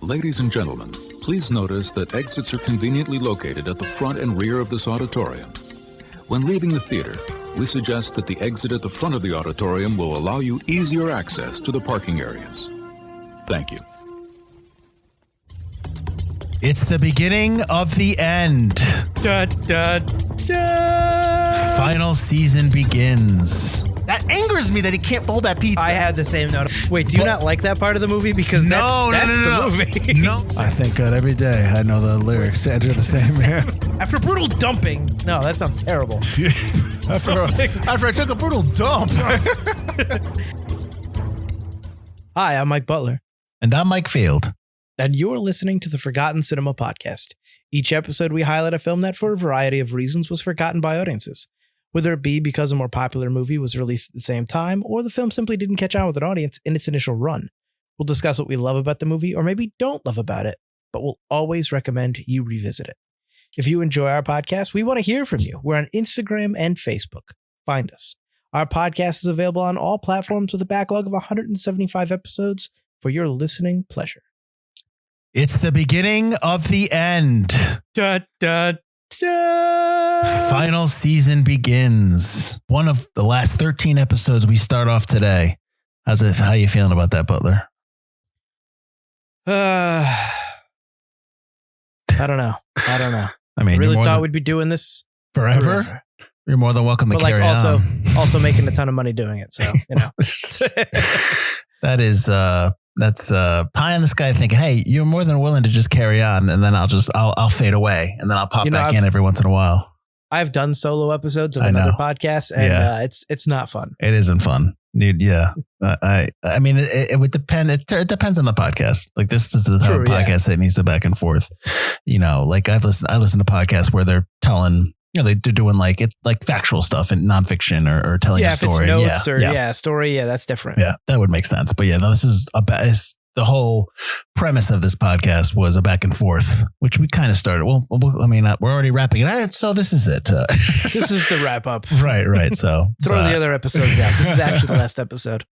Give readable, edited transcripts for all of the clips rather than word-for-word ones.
Ladies and gentlemen, please notice that exits are conveniently located at the front and rear of this auditorium. When leaving the theater, we suggest that the exit at the front of the auditorium will allow you easier access to the parking areas. Thank you. It's the beginning of the end. Da, da, da. Final season begins. That angers me that he can't fold that pizza. I had the same note. Wait, do you not like that part of the movie? Because that's the movie. No. I thank God every day I know the lyrics to Enter the Sandman. After brutal dumping. No, that sounds terrible. After I took a brutal dump. Hi, I'm Mike Butler. And I'm Mike Field. And you're listening to the Forgotten Cinema Podcast. Each episode, we highlight a film that, for a variety of reasons, was forgotten by audiences. Whether it be because a more popular movie was released at the same time, or the film simply didn't catch on with an audience in its initial run. We'll discuss what we love about the movie, or maybe don't love about it, but we'll always recommend you revisit it. If you enjoy our podcast, we want to hear from you. We're on Instagram and Facebook. Find us. Our podcast is available on all platforms with a backlog of 175 episodes for your listening pleasure. It's the beginning of the end. Da, da, da. Final season begins. One of the last 13 episodes we start off today. How are you feeling about that, Butler? I don't know. I mean, I really thought we'd be doing this forever. You're more than welcome to but carry on. Also making a ton of money doing it. So, you know. That's pie in the sky thinking, hey, you're more than willing to just carry on, and then I'll fade away, and then I'll pop back in every once in a while. I've done solo episodes of another podcast, and it's not fun. It isn't fun. Yeah. I mean, it would depend. It depends on the podcast. Like this is the type of podcast that needs the back and forth. You know, like I listen to podcasts where they're telling, you know, they're doing like factual stuff and nonfiction or telling a story. If it's notes story. Yeah, that's different. Yeah, that would make sense. But yeah, no, this is the whole premise of this podcast was a back and forth, which we kind of started. Well, I mean, we're already wrapping it. So this is it. This is the wrap up. Right. So throw the other episodes out. This is actually the last episode.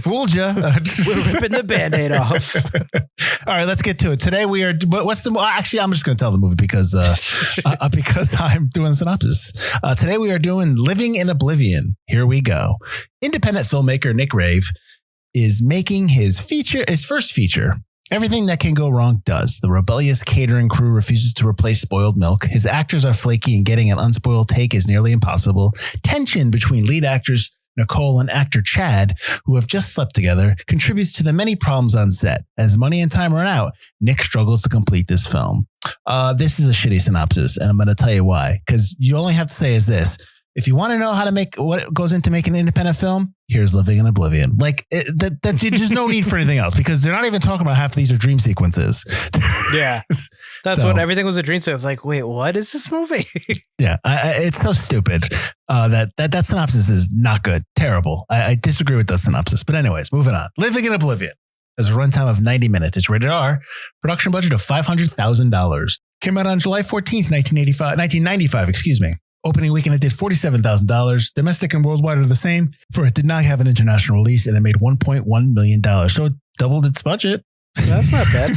Fooled you. We're ripping the Band-Aid off. All right, let's get to it. Today we are. Actually, I'm just going to tell the movie because I'm doing the synopsis. Today we are doing Living in Oblivion. Here we go. Independent filmmaker Nick Rave is making his first feature. Everything that can go wrong does. The rebellious catering crew refuses to replace spoiled milk. His actors are flaky and getting an unspoiled take is nearly impossible. Tension between lead actors Nicole and actor Chad, who have just slept together, contributes to the many problems on set. As money and time run out, Nick struggles to complete this film. This is a shitty synopsis, and I'm going to tell you why. Because you only have to say is this. If you want to know how to make what goes into making an independent film, here's Living in Oblivion. Like there's just no need for anything else because they're not even talking about half of these are dream sequences. Yeah, that's what everything was a dream sequence. Like, wait, what is this movie? Yeah, it's so stupid that synopsis is not good, terrible. I disagree with that synopsis. But anyways, moving on. Living in Oblivion has a runtime of 90 minutes. It's rated R. Production budget of $500,000. Came out on July 14th, 1995. Excuse me. Opening weekend, it did $47,000. Domestic and worldwide are the same, for it did not have an international release, and it made $1.1 million. So it doubled its budget. That's not bad.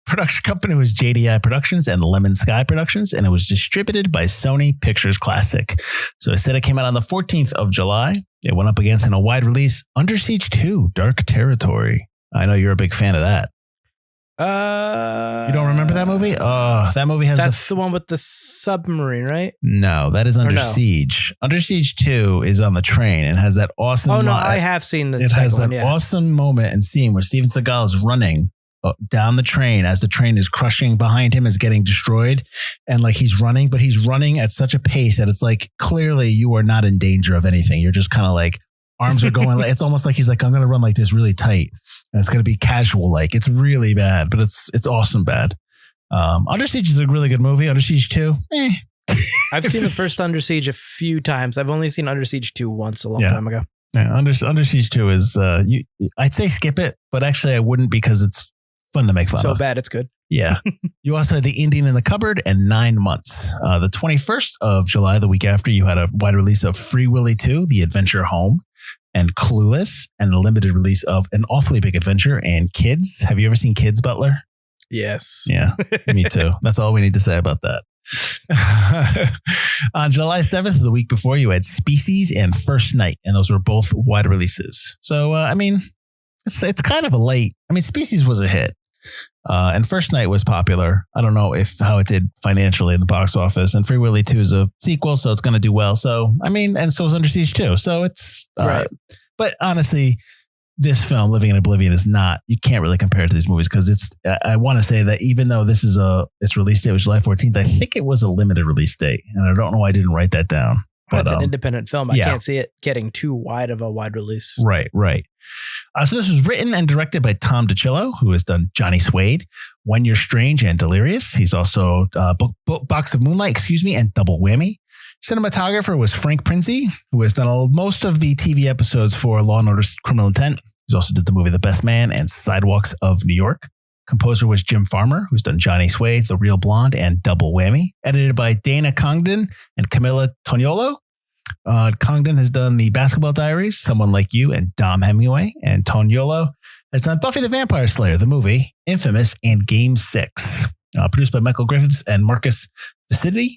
Production company was JDI Productions and Lemon Sky Productions, and it was distributed by Sony Pictures Classic. So it said it came out on the 14th of July. It went up against in a wide release, Under Siege 2, Dark Territory. I know you're a big fan of that. You don't remember that movie? Oh, that movie has that's the one with the submarine, right? No, that is Under Siege. Under Siege 2 is on the train and has that awesome. Oh no, I have seen the. It has that awesome moment and scene where Steven Seagal is running down the train as the train is crushing behind him, is getting destroyed, and like he's running, but he's running at such a pace that it's like clearly you are not in danger of anything. You're just kind of like. Arms are going. It's almost like he's like, I'm going to run like this really tight, and it's going to be casual. Like it's really bad, but it's awesome bad. Under Siege is a really good movie. Under Siege 2, I've seen the first Under Siege a few times. I've only seen Under Siege 2 once a long time ago. Yeah, Under Siege 2 is I'd say skip it, but actually I wouldn't because it's fun to make fun of. So bad, it's good. Yeah. You also had The Indian in the Cupboard and 9 Months. The 21st of July, the week after, you had a wide release of Free Willy 2, The Adventure Home. and Clueless, and the limited release of An Awfully Big Adventure and Kids. Have you ever seen Kids, Butler? Yes. Yeah, me too. That's all we need to say about that. On July 7th, the week before, you had Species and First Night, and those were both wide releases. So, it's kind of a late. Species was a hit, and First Night was popular. I don't know how it did financially in the box office, and Free Willy 2 is a sequel, so it's going to do well. So, and so is Under Siege 2. So it's right. But honestly, this film, Living in Oblivion, is not, you can't really compare it to these movies because I want to say that even though this is its release date was July 14th, I think it was a limited release date. And I don't know why I didn't write that down. That's an independent film. I can't see it getting too wide of a wide release. Right. So this was written and directed by Tom DiCillo, who has done Johnny Suede, When You're Strange, and Delirious. He's also Box of Moonlight, and Double Whammy. Cinematographer was Frank Prinzi, who has done most of the TV episodes for Law & Order Criminal Intent. He's also did the movie The Best Man and Sidewalks of New York. Composer was Jim Farmer, who's done Johnny Suede, The Real Blonde, and Double Whammy. Edited by Dana Congdon and Camilla Toniolo. Congdon has done The Basketball Diaries, Someone Like You, and Dom Hemingway. And Toniolo has done Buffy the Vampire Slayer, the movie, Infamous, and Game 6. Produced by Michael Griffiths and Marcus Vicidi.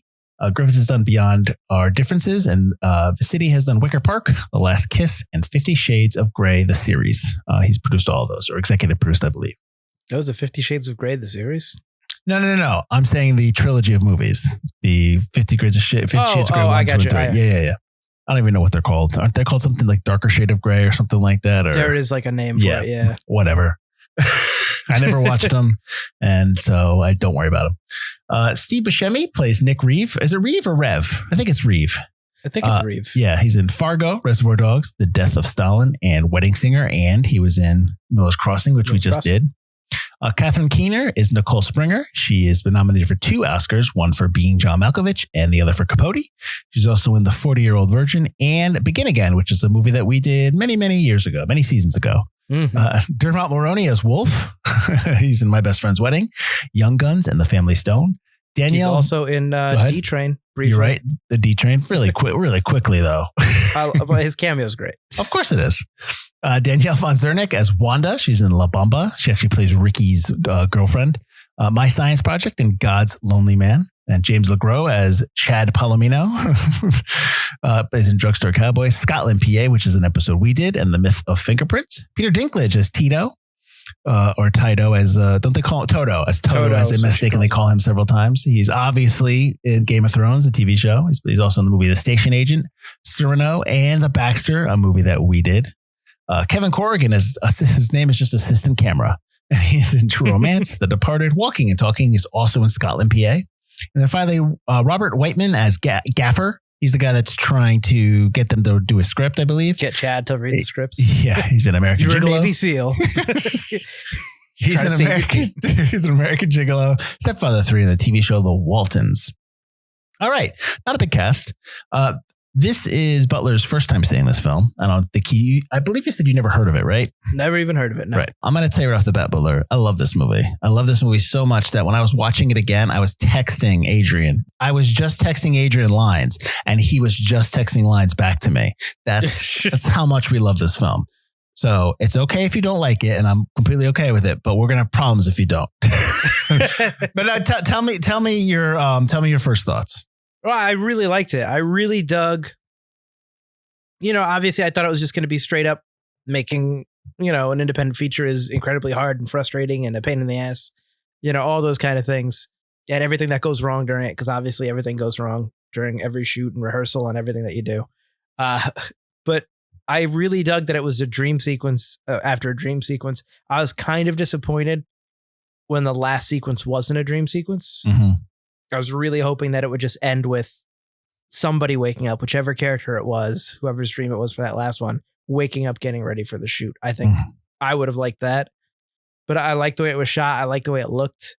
Griffiths has done Beyond Our Differences, and Vicidi has done Wicker Park, The Last Kiss, and 50 Shades of Grey, the series. He's produced all of those, or executive produced, I believe. That was a 50 Shades of Grey, the series? No. I'm saying the trilogy of movies. The 50 Shades of Grey 1, 2, and 3. Yeah. I don't even know what they're called. Aren't they called something like Darker Shade of Grey or something like that? Or, there is like a name for it, yeah. Whatever. I never watched them, and so I don't worry about them. Steve Buscemi plays Nick Reeve. Is it Reeve or Rev? I think it's Reeve. I think it's Reeve. Yeah, he's in Fargo, Reservoir Dogs, The Death of Stalin, and Wedding Singer, and he was in Miller's Crossing, which we just did. Catherine Keener is Nicole Springer. She has been nominated for 2 Oscars, one for Being John Malkovich and the other for Capote. She's also in The 40-Year-Old Virgin and Begin Again, which is a movie that we did many seasons ago. Mm-hmm. Dermot Mulroney as Wolf. He's in My Best Friend's Wedding, Young Guns, and The Family Stone. Danielle, he's also in D-Train. Briefly. You're right. The D-Train. Really quickly, though. His cameo is great. Of course it is. Danielle von Zernick as Wanda. She's in La Bamba. She actually plays Ricky's girlfriend. My Science Project and God's Lonely Man. And James LeGros as Chad Palomino, plays in Drugstore Cowboy. Scotland, PA, which is an episode we did, and The Myth of Fingerprints. Peter Dinklage as Tito, or Tito as, don't they call it Toto? As Toto, as they mistakenly call him several times. He's obviously in Game of Thrones, the TV show. He's also in the movie The Station Agent, Cyrano, and The Baxter, a movie that we did. Kevin Corrigan, his name is just Assistant Camera. He's in True Romance, The Departed, Walking and Talking. He's also in Scotland, PA. And then finally, Robert Whiteman as Gaffer. He's the guy that's trying to get them to do a script, I believe. Get Chad to read the scripts. Yeah, he's an American You're Gigolo. a Navy SEAL. He's an American Gigolo. Stepfather 3 in the TV show The Waltons. All right, not a big cast. This is Butler's first time seeing this film. I believe you said you never heard of it, right? Never even heard of it. No. Right. I'm going to tell you right off the bat, Butler. I love this movie. I love this movie so much that when I was watching it again, I was texting Adrian. I was just texting Adrian lines, and he was just texting lines back to me. That's how much we love this film. So it's okay if you don't like it, and I'm completely okay with it. But we're gonna have problems if you don't. But tell me your first thoughts. Well, I really liked it. I really dug, obviously I thought it was just going to be straight up making, an independent feature is incredibly hard and frustrating and a pain in the ass, all those kind of things and everything that goes wrong during it. Cause obviously everything goes wrong during every shoot and rehearsal and everything that you do. But I really dug that it was a dream sequence after a dream sequence. I was kind of disappointed when the last sequence wasn't a dream sequence. Mm-hmm. I was really hoping that it would just end with somebody waking up, whichever character it was, whoever's dream it was for that last one, waking up, getting ready for the shoot. I think I would have liked that, but I liked the way it was shot. I liked the way it looked.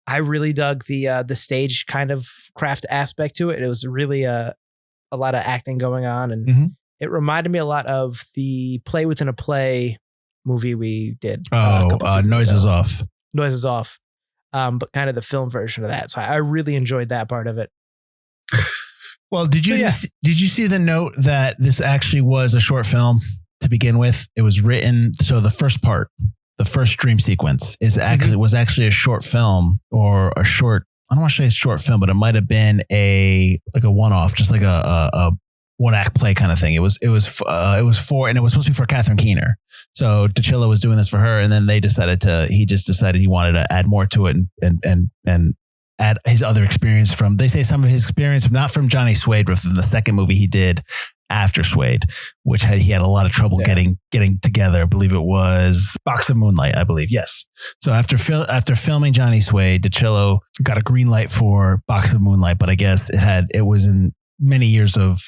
I really dug the stage kind of craft aspect to it. It was really a lot of acting going on, and it reminded me a lot of the Play Within a Play movie we did. Noises Off. Noises Off. But kind of the film version of that. So I really enjoyed that part of it. Well, did you see the note that this actually was a short film? to begin with. It was written. So the first part, the first dream sequence was actually a short film or a short. I don't want to say a short film, but it might have been a one-off, just like a one-act play kind of thing. It was for, and it was supposed to be for Catherine Keener. So DiCillo was doing this for her, and then he just decided he wanted to add more to it and add his other experience from. They say some of his experience, not from Johnny Suede, but from the second movie he did after Suede, which he had a lot of trouble getting together. I believe it was Box of Moonlight, I believe. Yes. So after filming Johnny Suede, DiCillo got a green light for Box of Moonlight, but I guess it was in many years of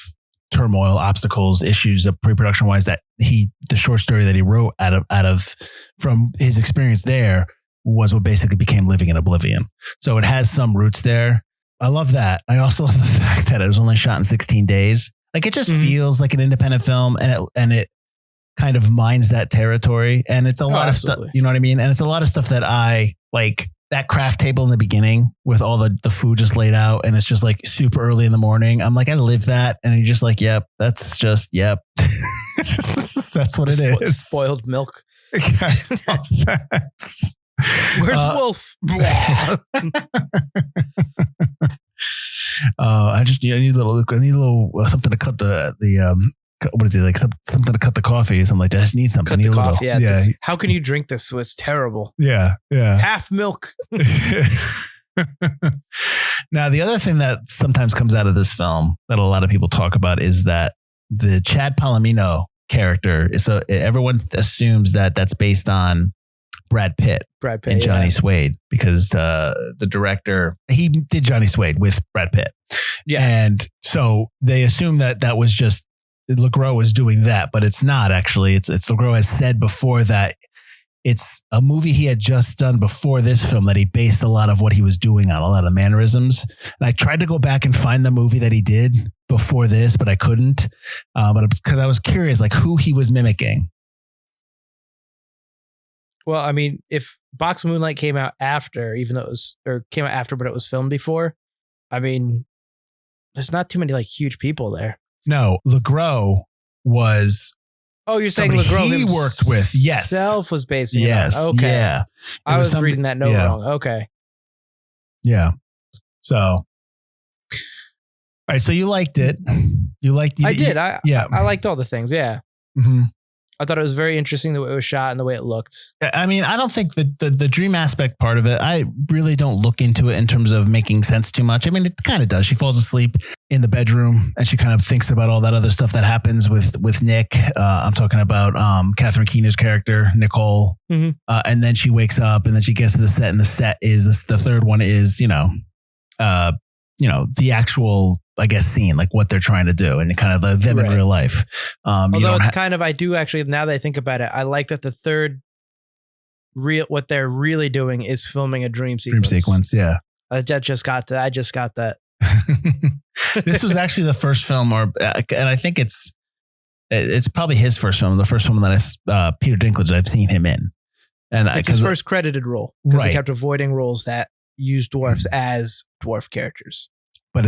turmoil, obstacles, issues of pre-production wise that the short story that he wrote out of from his experience there was what basically became Living in Oblivion. So it has some roots there. I love that. I also love the fact that it was only shot in 16 days. Like it just feels like an independent film, and it kind of mines that territory. And it's a lot of stuff, you know what I mean? And it's a lot of stuff that I like. That craft table in the beginning with all the food just laid out, and it's just like super early in the morning. I'm like, I live that. And you're just like, yep, that's just, yep. That's what it is. Spoiled milk. Where's Wolf? I need a little something to cut the what is it, like something to cut the coffee or something like that. I just need something. Cut the coffee. Yeah. How can you drink this? It's terrible. Yeah. Half milk. Now, the other thing that sometimes comes out of this film that a lot of people talk about is that the Chad Palomino character is everyone assumes that that's based on Brad Pitt and Johnny Suede, because the director, he did Johnny Suede with Brad Pitt. Yeah. And so they assume that was just LeGros was doing that, but it's not actually. It's LeGros has said before that it's a movie he had just done before this film that he based a lot of what he was doing on, a lot of mannerisms. And I tried to go back and find the movie that he did before this, but I couldn't. But because I was curious, like who he was mimicking. Well, I mean, if Box of Moonlight came out after, but it was filmed before, I mean, there's not too many like huge people there. No, LeGros was. Oh, you're saying LeGros he worked with? Yes, himself was basing it on. Okay, yeah. I was reading that note wrong. Okay, yeah. So, all right. So you liked it. I did. I liked all the things. Yeah. Mm-hmm. I thought it was very interesting the way it was shot and the way it looked. I mean, I don't think the dream aspect part of it, I really don't look into it in terms of making sense too much. I mean, it kind of does. She falls asleep in the bedroom and she kind of thinks about all that other stuff that happens with Nick. I'm talking about Catherine Keener's character, Nicole. Mm-hmm. And then she wakes up and then she gets to the set, and the set is the third one is, the actual, I guess, scene, like what they're trying to do and kind of them in real life. Although it's kind of, I do actually, now that I think about it, I like that the third what they're really doing is filming a dream sequence. Dream sequence, yeah. I just got that. This was actually the first film, and I think it's probably his first film, the first film that Peter Dinklage I've seen him in. And it's his first credited role, because he kept avoiding roles that use dwarfs as dwarf characters. But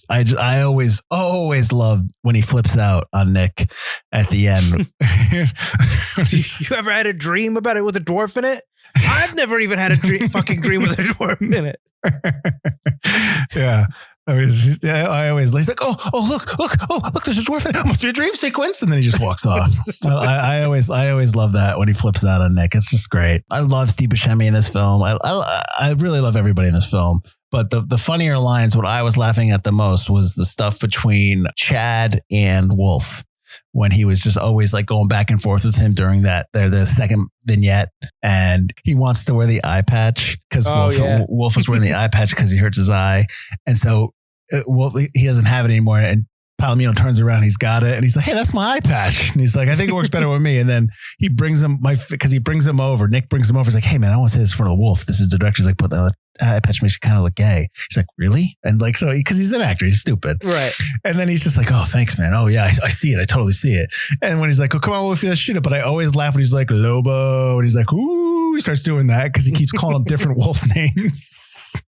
I always love when he flips out on Nick at the end. You ever had a dream about it with a dwarf in it? I've never even had a fucking dream with a dwarf in it. Yeah. He's like, look, there's a dwarf in it. It must be a dream sequence. And then he just walks off. I always love that when he flips out on Nick. It's just great. I love Steve Buscemi in this film. I really love everybody in this film. But the funnier lines, what I was laughing at the most was the stuff between Chad and Wolf, when he was just always like going back and forth with him during the second vignette. And he wants to wear the eye patch because Wolf was wearing the eye patch because he hurts his eye. And so he doesn't have it anymore. And Palomino turns around, he's got it. And he's like, hey, that's my eye patch. And he's like, I think it works better with me. And then he brings him over. Nick brings him over. He's like, hey man, I want to say this for the Wolf. This is the director's like, but the eye patch makes you kind of look gay. He's like, really? And like, so, because he's an actor, he's stupid. Right. And then he's just like, oh, thanks, man. Oh yeah, I see it. I totally see it. And when he's like, oh, come on, we'll feel shoot it. But I always laugh when he's like, Lobo. And he's like, ooh, he starts doing that because he keeps calling him different wolf names.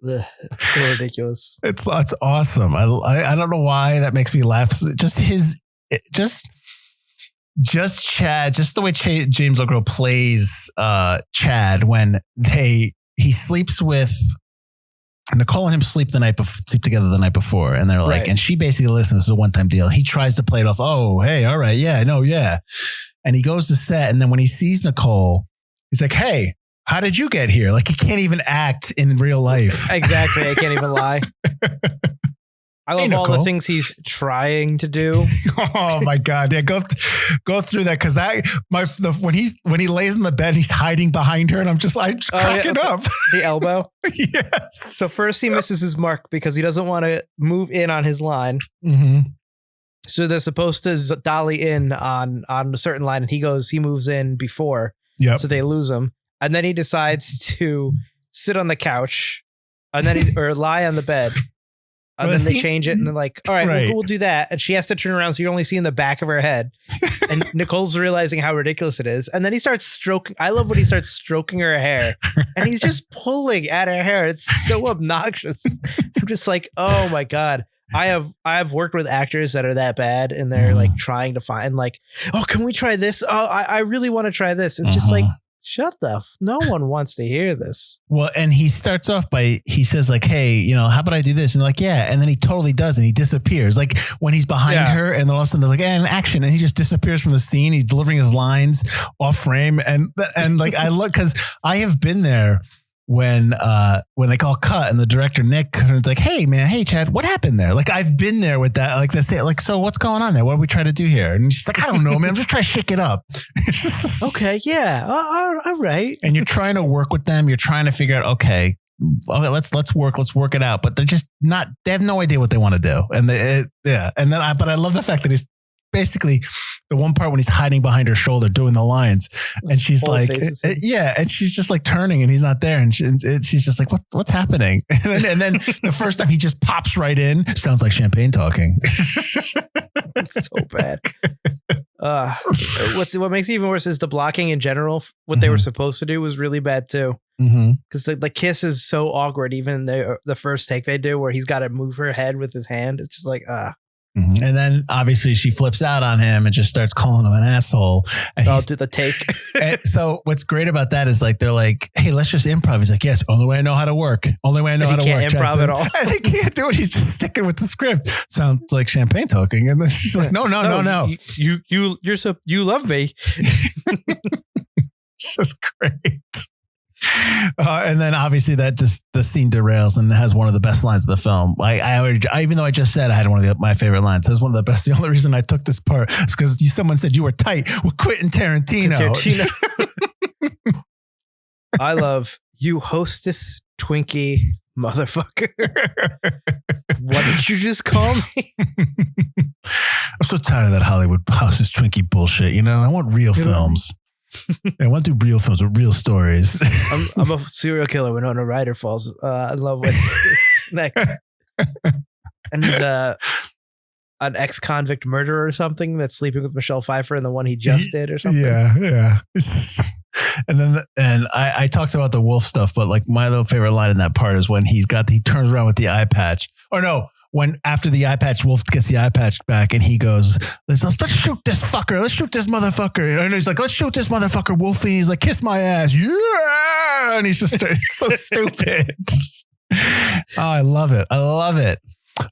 It's so ridiculous. It's awesome. I don't know why that makes me laugh. Just his just Chad, just the way James Earl Jones plays Chad when he sleeps with Nicole and him sleep together the night before, and they're like, right. And she basically listens. This is a one-time deal. He tries to play it off. Oh, hey, all right, yeah, no, yeah. And he goes to set, and then when he sees Nicole, he's like, hey, how did you get here? Like, he can't even act in real life. Exactly. I can't even lie. I love all the things he's trying to do. Oh my God. Yeah. Go through that. Cause when he lays in the bed, he's hiding behind her and I'm just cracking up. The elbow. Yes. So first he misses his mark because he doesn't want to move in on his line. Mm-hmm. So they're supposed to dolly in on a certain line and he moves in before. Yep. So they lose him. And then he decides to sit on the couch and then or lie on the bed. And then they change it and they're like, all right, we'll do that. And she has to turn around. So you're only seeing the back of her head. And Nicole's realizing how ridiculous it is. And then he starts stroking. I love when he starts stroking her hair and he's just pulling at her hair. It's so obnoxious. I'm just like, oh my God. I have worked with actors that are that bad and they're like trying to find like, oh, can we try this? Oh, I really want to try this. It's just like, shut the no one wants to hear this. Well, and he starts off he says like, hey, how about I do this? And they're like, yeah. And then he totally does. And he disappears. Like when he's behind her and then all of a sudden they're like, and action. And he just disappears from the scene. He's delivering his lines off frame. And like, I look, cause I have been there when they call cut and the director, Nick, is like, hey man, hey Chad, what happened there? Like I've been there with that. Like they say, like, so what's going on there? What are we trying to do here? And she's like, I don't know, man. I'm just trying to shake it up. Okay. Yeah. All right. And you're trying to work with them. You're trying to figure out, okay, let's work it out. But they're just they have no idea what they want to do. And but I love the fact that he's basically the one part when he's hiding behind her shoulder doing the lines and she's like, yeah. And she's just like turning and he's not there. And she's just like, what's happening? And then the first time he just pops right in, sounds like champagne talking. It's so bad. What makes it even worse is the blocking in general. What they were supposed to do was really bad too. Because the kiss is so awkward. Even the first take they do where he's got to move her head with his hand. It's just like, And then obviously she flips out on him and just starts calling him an asshole. And I'll do the take. And so what's great about that is like, they're like, hey, let's just improv. He's like, yes, only way I know how to work. Only way I know how to work. He can't improv at all. And he can't do it. He's just sticking with the script. Sounds like champagne talking. And then she's like, no. You love me. It's just great. And then obviously that just the scene derails and has one of the best lines of the film. I even though I just said I had one of my favorite lines, that's one of the best. The only reason I took this part is because someone said you were tight with Quentin Tarantino. I love you, hostess Twinkie motherfucker. What did you just call me? I'm so tired of that Hollywood hostess Twinkie bullshit. I want real films. I want to do real films with real stories. I'm a serial killer when Winona Ryder falls in love with next. And he's an ex-convict murderer or something that's sleeping with Michelle Pfeiffer in the one he just did or something. Yeah. And I talked about the wolf stuff, but like my little favorite line in that part is when he turns around with the eye patch. Or no, when after the eye patch, Wolf gets the eye patch back and he goes, let's shoot this fucker. Let's shoot this motherfucker. And he's like, let's shoot this motherfucker, Wolfie. And he's like, kiss my ass. Yeah. And he's just it's so stupid. Oh, I love it.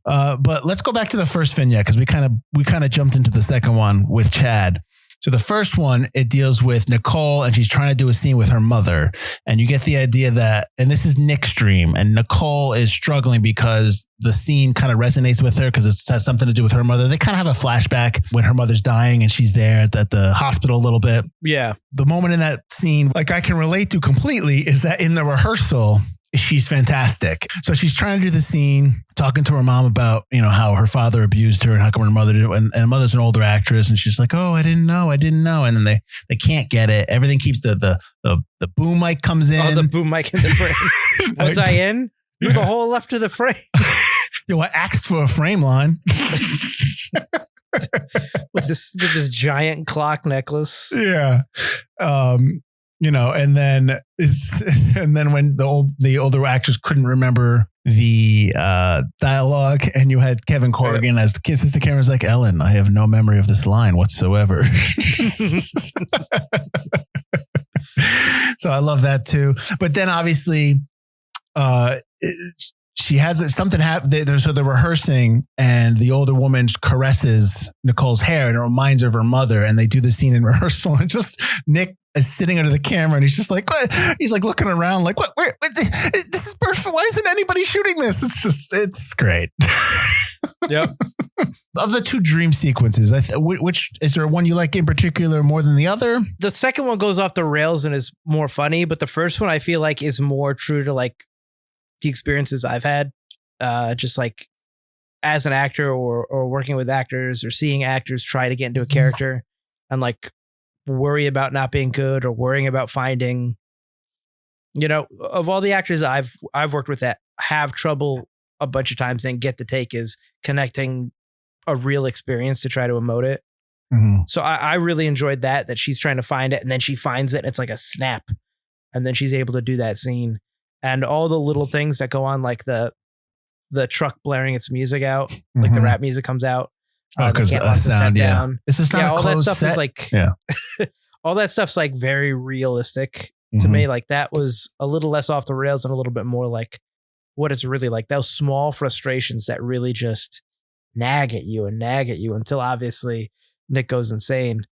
But let's go back to the first vignette because we kind of jumped into the second one with Chad. So the first one, it deals with Nicole and she's trying to do a scene with her mother. And you get the idea that, and this is Nick's dream, and Nicole is struggling because the scene kind of resonates with her because it has something to do with her mother. They kind of have a flashback when her mother's dying and she's there at the hospital a little bit. Yeah. The moment in that scene, like I can relate to completely, is that in the rehearsal, she's fantastic. So she's trying to do the scene, talking to her mom about, how her father abused her and how come her mother did it. And her mother's an older actress. And she's like, oh, I didn't know. And then they can't get it. Everything keeps the boom mic comes in. Oh, the boom mic in the frame. Was I in? You're the whole left of the frame. I asked for a frame line. with this giant clock necklace. Yeah. and then when the older actors couldn't remember the dialogue, and you had Kevin Corrigan as the kisses the camera's like, Ellen, I have no memory of this line whatsoever. So I love that too. But then obviously, she has something happen. So they're rehearsing, and the older woman caresses Nicole's hair, and it reminds her of her mother. And they do the scene in rehearsal, and just Nick is sitting under the camera, and he's just like, what? He's like looking around, like, what? Where? This is perfect. Why isn't anybody shooting this? It's great. Yep. Of the two dream sequences, which is there one you like in particular more than the other? The second one goes off the rails and is more funny, but the first one I feel like is more true to like the experiences I've had, just like as an actor or working with actors or seeing actors try to get into a character and like worry about not being good or worrying about finding, of all the actors I've worked with that have trouble a bunch of times and get the take is connecting a real experience to try to emote it. Mm-hmm. So I really enjoyed that she's trying to find it and then she finds it and it's like a snap and then she's able to do that scene and all the little things that go on, like the truck blaring its music out, like the rap music comes out. Because a sound, yeah. This is not a all closed that stuff set. Is like, yeah. All that stuff's like very realistic to me. Like that was a little less off the rails and a little bit more like what it's really like. Those small frustrations that really just nag at you until obviously Nick goes insane.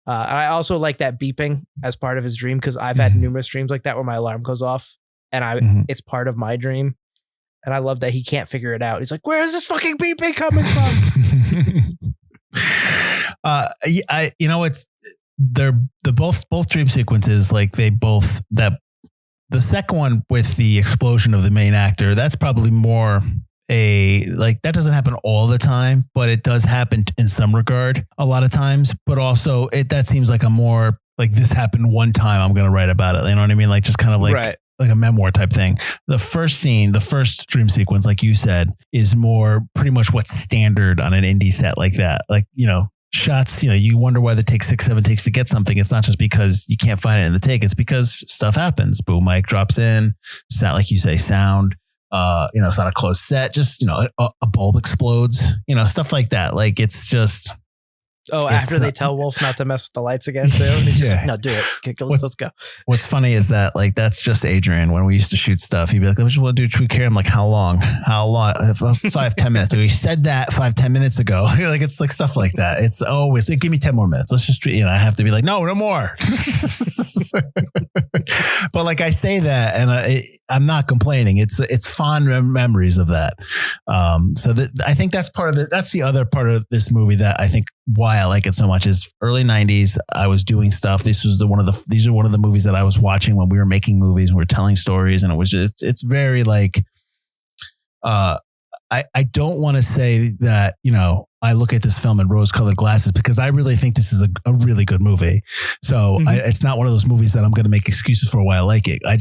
I also like that beeping as part of his dream because I've had numerous dreams like that where my alarm goes off and it's part of my dream. And I love that he can't figure it out. He's like, where is this fucking beeping coming from? It's both dream sequences, like the second one with the explosion of the main actor, that's probably more that doesn't happen all the time, but it does happen in some regard a lot of times. But also that seems like a more like this happened one time, I'm going to write about it. You know what I mean? Like just kind of like, right. Like a memoir type thing. The first scene, the first dream sequence, like you said, is more pretty much what's standard on an indie set like that. Like, shots, you wonder why they take 6-7 takes to get something. It's not just because you can't find it in the take. It's because stuff happens. Boom, mic drops in. It's not like you say sound. It's not a closed set. Just, a bulb explodes, stuff like that. Like it's just. Oh, after they tell Wolf not to mess with the lights again too. And he's just like, no, do it. Okay, let's go. What's funny is that like, that's just Adrian. When we used to shoot stuff, he'd be like, I just want to do True Care. I'm like, how long? 5-10 minutes ago. He said that 5-10 minutes ago. Like, it's like stuff like that. It's always like, give me 10 more minutes. Let's just, I have to be like, no more. But like I say that and I'm not complaining. It's fond memories of that. I think that's part of it. That's the other part of this movie that I think why I like it so much is early 90s. I was doing stuff. These are one of the movies that I was watching when we were making movies. We were telling stories, and it was just, it's very like, I don't want to say that, I look at this film in rose colored glasses because I really think this is a really good movie. So it's not one of those movies that I'm going to make excuses for why I like it. I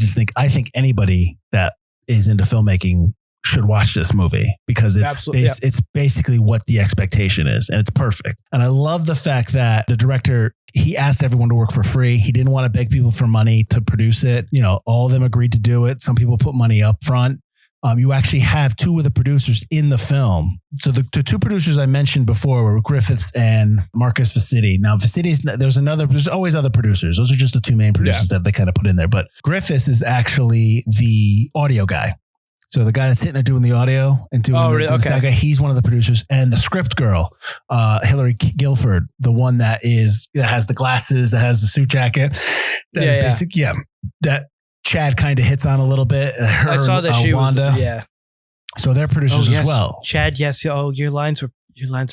think anybody that is into filmmaking should watch this movie because it's basically what the expectation is, and it's perfect. And I love the fact that the director, he asked everyone to work for free. He didn't want to beg people for money to produce it. All of them agreed to do it. Some people put money up front. You actually have two of the producers in the film. So the two producers I mentioned before were Griffiths and Marcus Vicitti. Now there's always other producers. Those are just the two main producers that they kind of put in there. But Griffiths is actually the audio guy. So the guy that's sitting there doing the audio and doing the sound guy, he's one of the producers. And the script girl, Hillary Guilford, the one that has the glasses, that has the suit jacket. That Chad kind of hits on a little bit. I saw that she Wanda. was, So they're producers as well. Chad, yes. Oh, your line's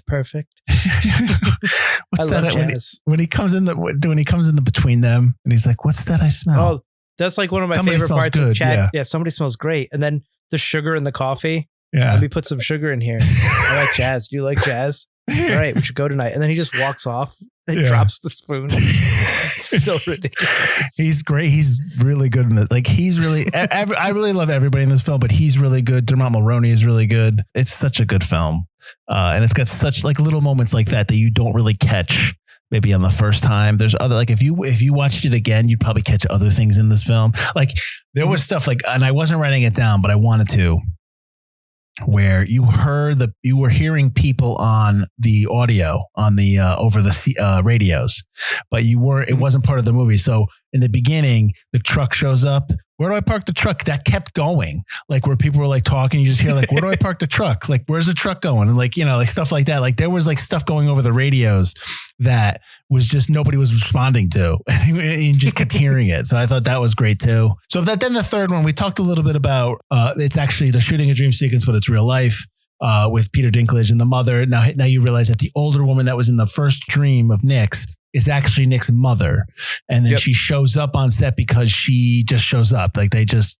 perfect. What's that? When he comes in the between them and he's like, what's that I smell? Oh, that's like one of my favorite parts of Chad. Yeah, somebody smells great. And then the sugar in the coffee. Yeah. Let me put some sugar in here. I like jazz. Do you like jazz? All right, we should go tonight. And then he just walks off and drops the spoon. It's so ridiculous. He's great. He's really good in it. Like he's really, I really love everybody in this film, but he's really good. Dermot Mulroney is really good. It's such a good film. And it's got such like little moments like that you don't really catch maybe on the first time. There's other, like, if you watched it again, you'd probably catch other things in this film. Like there was stuff like, and I wasn't writing it down, but I wanted to, where you were hearing people on the audio on the over the radios, but it wasn't part of the movie. So in the beginning, the truck shows up. Where do I park the truck? That kept going, like where people were like talking. You just hear like, where do I park the truck? Like, where's the truck going? And like, like stuff like that. Like there was like stuff going over the radios that was just nobody was responding to, and you just kept hearing it. So I thought that was great too. So then the third one, we talked a little bit about, it's actually the shooting a dream sequence, but it's real life. With Peter Dinklage and the mother. Now you realize that the older woman that was in the first dream of Nick's is actually Nick's mother. And then she shows up on set because she just shows up. Like they just,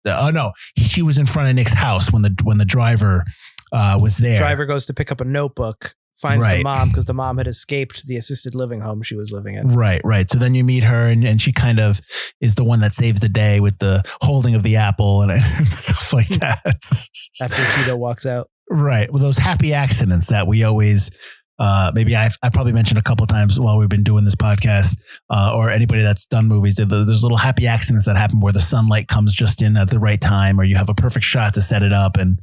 she was in front of Nick's house when the driver was there. Driver goes to pick up a notebook, finds the mom because the mom had escaped the assisted living home she was living in. Right. So then you meet her and she kind of is the one that saves the day with the holding of the apple and stuff like that. After Tito walks out. Right. Well, those happy accidents that we always, maybe I probably mentioned a couple of times while we've been doing this podcast, or anybody that's done movies, there's little happy accidents that happen where the sunlight comes just in at the right time, or you have a perfect shot to set it up. And,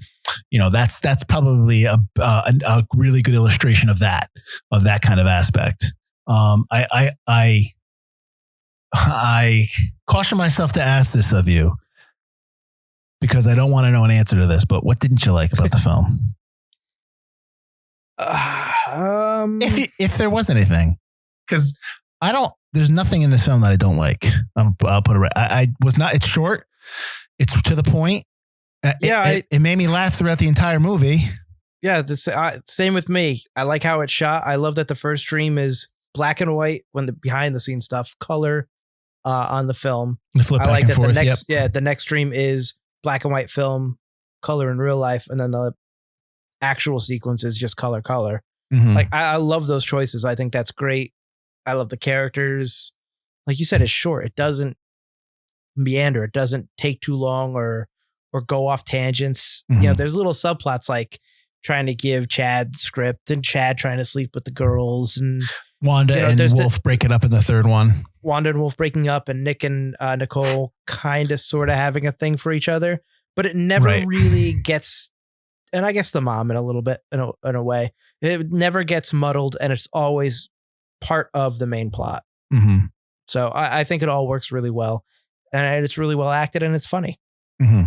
that's probably a really good illustration of that kind of aspect. I caution myself to ask this of you, because I don't want to know an answer to this, but what didn't you like about the film? If there was anything, because there's nothing in this film that I don't like. I'll put it right. I was not, it's short. It's to the point. It made me laugh throughout the entire movie. Yeah. Same with me. I like how it's shot. I love that the first dream is black and white when the behind the scenes stuff, color on the film. Flip back and forth. The next dream is black and white film, color in real life, and then the actual sequence is just color. Mm-hmm. Like I love those choices. I think that's great. I love the characters. Like you said, it's short. It doesn't meander. It doesn't take too long or go off tangents. Mm-hmm. There's little subplots like trying to give Chad script and Chad trying to sleep with the girls and Wanda and Wolf breaking up in the third one. Wanda and Wolf breaking up and Nick and Nicole kind of sort of having a thing for each other, but it never really gets, and I guess the mom in a little bit in a way, it never gets muddled and it's always part of the main plot. Mm-hmm. So I think it all works really well and it's really well acted and it's funny. Mm-hmm.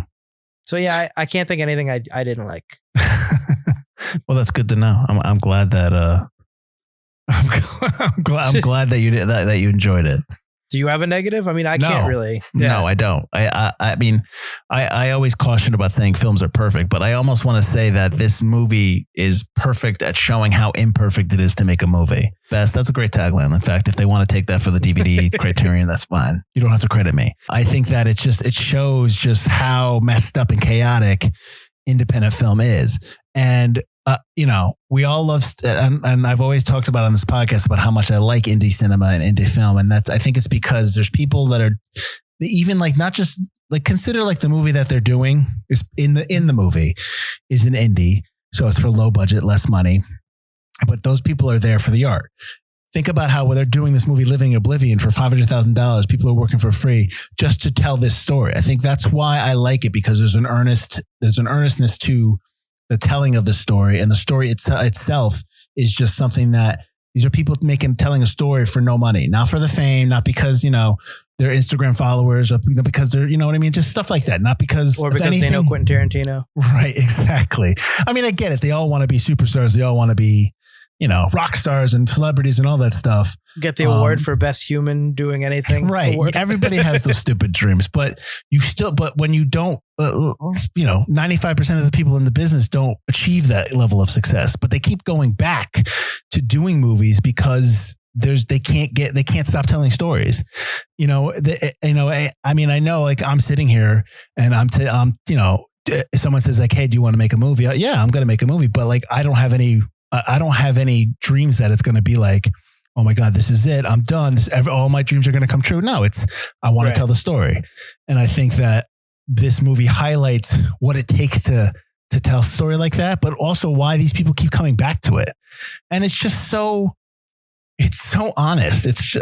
So yeah, I can't think of anything I didn't like. Well, that's good to know. I'm glad that, I'm glad that you did that you enjoyed it. Do you have a negative? I mean, I can't really. Yeah. No, I don't. I mean, I always caution about saying films are perfect, but I almost want to say that this movie is perfect at showing how imperfect it is to make a movie. That's a great tagline. In fact, if they want to take that for the DVD criterion, that's fine. You don't have to credit me. I think that it shows just how messed up and chaotic independent film is. And we all love, and I've always talked about on this podcast about how much I like indie cinema and indie film. And I think it's because there's people that are even like, not just like, consider like the movie that they're doing is in the movie is an indie. So it's for low budget, less money, but those people are there for the art. Think about how when they're doing this movie, Living in Oblivion, for $500,000, people are working for free just to tell this story. I think that's why I like it, because there's an earnestness to the telling of the story, and the story itself is just something that these are people telling a story for no money, not for the fame, not because, they're Instagram followers, or because they're, you know what I mean? Just stuff like that. Not because they know Quentin Tarantino. Right. Exactly. I mean, I get it. They all want to be superstars. They all want to be, rock stars and celebrities and all that stuff. Get the award for best human doing anything. Right. Award. Everybody has those stupid dreams, but when you don't, 95% of the people in the business don't achieve that level of success, but they keep going back to doing movies because they can't stop telling stories. I mean, I know, like, I'm sitting here and I'm someone says like, hey, do you want to make a movie? Yeah, I'm going to make a movie, but like, I don't have any dreams that it's going to be like, oh my God, this is it. I'm done. All my dreams are going to come true. No, I want to tell the story. And I think that this movie highlights what it takes to tell a story like that, but also why these people keep coming back to it. And it's just so it's so honest. It's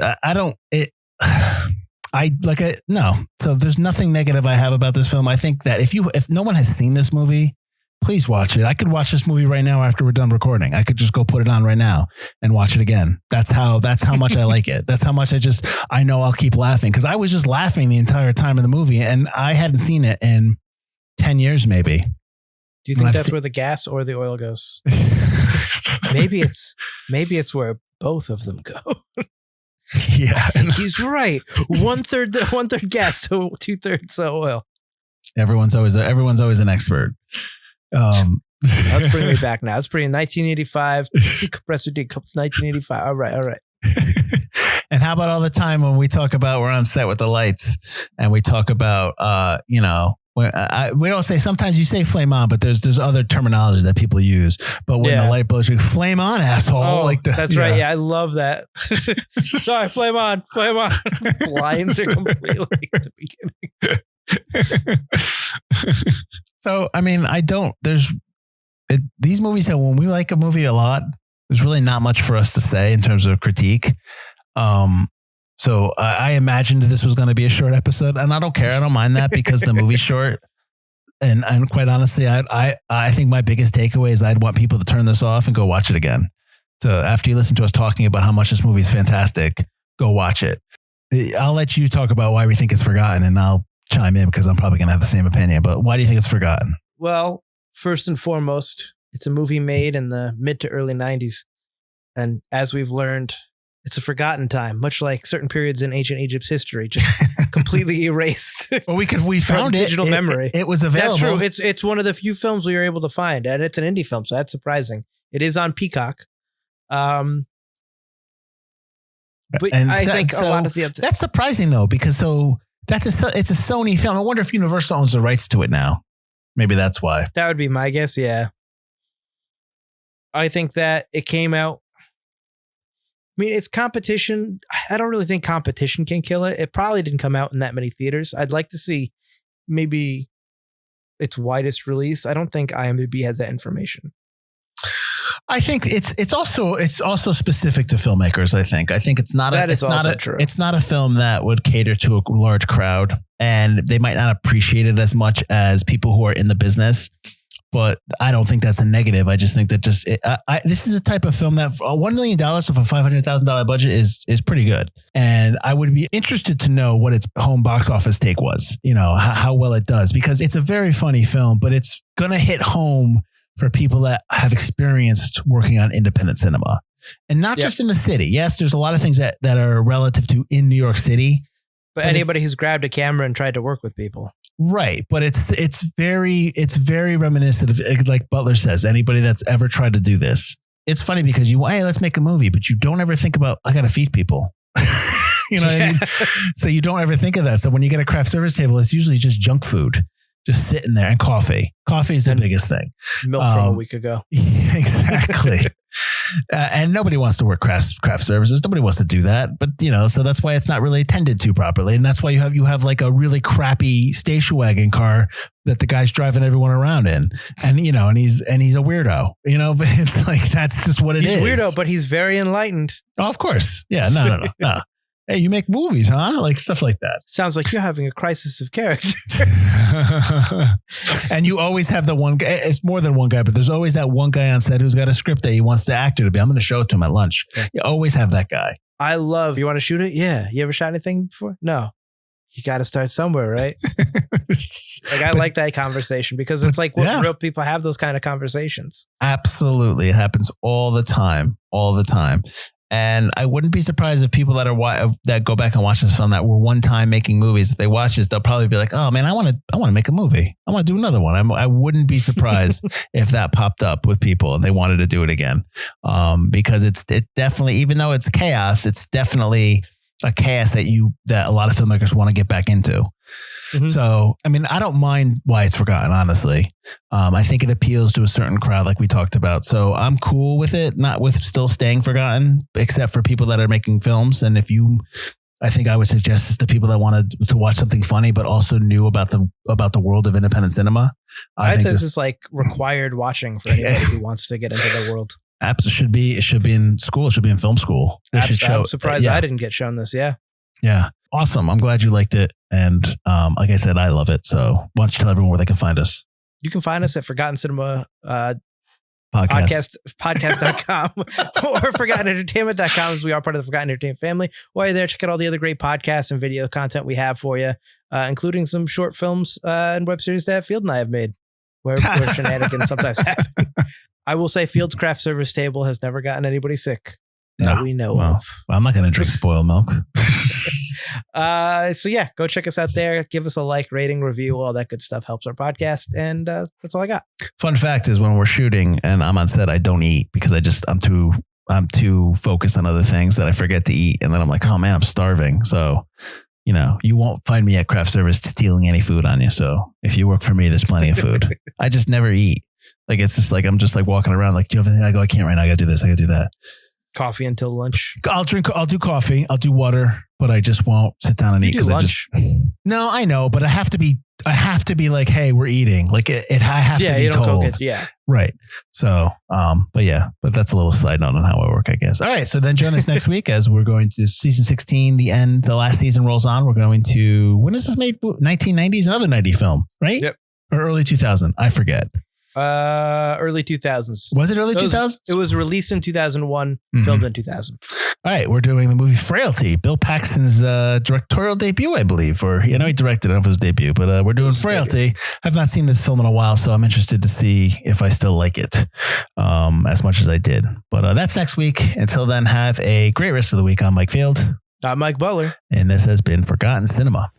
no. So there's nothing negative I have about this film. I think that if no one has seen this movie, please watch it. I could watch this movie right now after we're done recording. I could just go put it on right now and watch it again. That's how much I like it. That's how much I know I'll keep laughing, because I was just laughing the entire time of the movie, and I hadn't seen it in 10 years maybe. Do you think that's where the gas or the oil goes? Maybe it's where both of them go. Yeah, he's right. One third gas, so 2/3 oil. Everyone's always an expert. Let's bring me back now. Let's bring in 1985. Compressor D, 1985. All right. And how about all the time when we talk about we're on set with the lights and we talk about we don't say, sometimes you say flame on, but there's other terminology that people use. But when the light bulbs, flame on, asshole. Oh, that's right. Yeah, I love that. Sorry, flame on. Blinds are completely at the beginning. So, I mean, these movies that when we like a movie a lot, there's really not much for us to say in terms of critique. So I imagined this was going to be a short episode, and I don't care. I don't mind that, because the movie's short. And quite honestly, I think my biggest takeaway is I'd want people to turn this off and go watch it again. So after you listen to us talking about how much this movie is fantastic, go watch it. I'll let you talk about why we think it's forgotten, and I'll chime in because I'm probably going to have the same opinion. But why do you think it's forgotten? Well, first and foremost, it's a movie made in the mid to early 90s. And as we've learned, it's a forgotten time, much like certain periods in ancient Egypt's history, just completely erased. Well, we found it. Digital memory. It was available. That's true. It's one of the few films we were able to find, and it's an indie film, so that's surprising. It is on Peacock. But I think a lot of the other... That's surprising, though, because it's a Sony film. I wonder if Universal owns the rights to it now. Maybe that's why. That would be my guess, yeah. I think that it came out... I mean, it's competition. I don't really think competition can kill it. It probably didn't come out in that many theaters. I'd like to see maybe its widest release. I don't think IMDb has that information. I think it's also specific to filmmakers. I think it's not a film that would cater to a large crowd, and they might not appreciate it as much as people who are in the business. But I don't think that's a negative. I just think that this is a type of film that $1 million of a $500,000 budget is pretty good. And I would be interested to know what its home box office take was, how well it does, because it's a very funny film, but it's going to hit home for people that have experienced working on independent cinema, and not just in the city. Yes, there's a lot of things that are relative to in New York City. But anybody who's grabbed a camera and tried to work with people. Right. But it's very reminiscent of, like Butler says, anybody that's ever tried to do this. It's funny because hey, let's make a movie, but you don't ever think about, I got to feed people. You know what I mean? So you don't ever think of that. So when you get a craft service table, it's usually just junk food, just sitting there, and coffee. Coffee is the biggest thing. Milk from a week ago. Exactly. And nobody wants to work craft services. Nobody wants to do that. But, so that's why it's not really attended to properly. And that's why you have like a really crappy station wagon car that the guy's driving everyone around in. And, and he's a weirdo, but it's like, that's just what it is. He's weirdo, but he's very enlightened. Oh, of course. Yeah. No. Hey, you make movies, huh? Like stuff like that. Sounds like you're having a crisis of character. And you always have the one guy. It's more than one guy, but there's always that one guy on set who's got a script that he wants the actor to be. I'm going to show it to him at lunch. You always have that guy. You want to shoot it? Yeah. You ever shot anything before? No. You got to start somewhere, right? I like that conversation, because it's like real people have those kind of conversations. Absolutely. It happens all the time. And I wouldn't be surprised if people that go back and watch this film that were one time making movies, if they watch this, they'll probably be like, oh man, I want to make a movie. I want to do another one. I wouldn't be surprised if that popped up with people and they wanted to do it again. Because it definitely, even though it's chaos, it's definitely a chaos that a lot of filmmakers want to get back into. Mm-hmm. So, I mean, I don't mind why it's forgotten, honestly. I think it appeals to a certain crowd, like we talked about. So I'm cool with it, not with still staying forgotten, except for people that are making films. And I think I would suggest this to people that wanted to watch something funny, but also knew about the world of independent cinema. I think this is like required watching for anybody who wants to get into the world. Apps should be in school. It should be in film school. I'm surprised I didn't get shown this. Yeah. Yeah. Awesome. I'm glad you liked it. And like I said, I love it. So why don't you tell everyone where they can find us? You can find us at Forgotten Cinema podcast.com or forgottenentertainment.com, as we are part of the Forgotten Entertainment family. While you're there, check out all the other great podcasts and video content we have for you, including some short films and web series that Field and I have made where shenanigans sometimes happen. I will say Field's craft service table has never gotten anybody sick that we know of. Well, I'm not going to drink spoiled milk. So yeah, go check us out there. Give us a like, rating, review, all that good stuff helps our podcast. And that's all I got. Fun fact is when we're shooting and I'm on set, I don't eat because I'm too focused on other things that I forget to eat. And then I'm like, oh man, I'm starving. So, you won't find me at craft service stealing any food on you. So if you work for me, there's plenty of food. I just never eat. Like, it's just like, I'm just like walking around like, do you have anything? I go, I can't right now. I got to do this. I got to do that. Coffee until lunch. I'll do coffee. I'll do water, but I just won't sit down and eat because no, I know, but I have to be like, hey, we're eating. Like I have to be told. Right. So, but that's a little side note on how I work, I guess. All right. So then join us next week as we're going to season 16, the last season rolls on. We're going to, when is this made? 1990s, another 90 film, right? Yep. Or early 2000. I forget. Early 2000s. Was it early 2000s? It was released in 2001, filmed in 2000. All right, we're doing the movie Frailty, Bill Paxton's directorial debut, I believe, or he directed it. I don't know if it was debut, but we're doing Frailty. I've not seen this film in a while, so I'm interested to see if I still like it as much as I did. But that's next week. Until then, have a great rest of the week. I'm Mike Field. I'm Mike Butler. And this has been Forgotten Cinema.